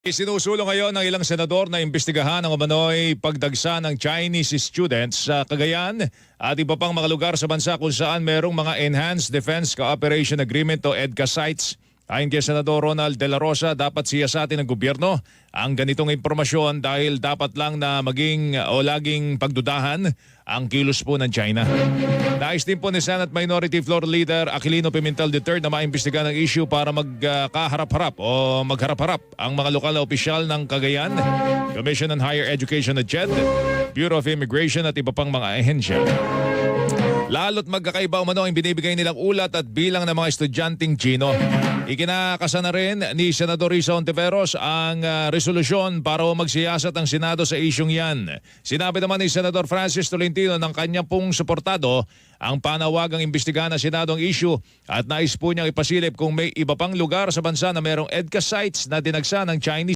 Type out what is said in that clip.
Isinusulong ngayon ng ilang senador na imbestigahan ang umano'y pagdagsa ng Chinese students sa Cagayan at iba pang mga lugar sa bansa kung saan merong mga Enhanced Defense Cooperation Agreement o EDCA sites. Ayon kay Senador Ronald De La Rosa, dapat siyasatin ng gobyerno ang ganitong impormasyon dahil dapat lang na maging o laging pagdudahan ang kilos po ng China. Nais din po ni Senate Minority Floor Leader Aquilino Pimentel III na maimbestiga ng issue para magkaharap-harap o magharap-harap ang mga lokal na opisyal ng Cagayan, Commission on Higher Education at CHED, Bureau of Immigration at iba pang mga ahensya. Lalo't magkakaiba umano ang binibigay nilang ulat at bilang ng mga estudyanteng Chino. Ikinakasa na rin ni Senador Risa Hontiveros ang resolusyon para magsiyasat ang Senado sa isyong yan. Sinabi naman ni Senador Francis Tolentino ng kanya pong suportado ang panawagang imbestigahan ng Senado ang issue at nais po niyang ipasilip kung may iba pang lugar sa bansa na mayroong EDCA sites na dinagsa ng Chinese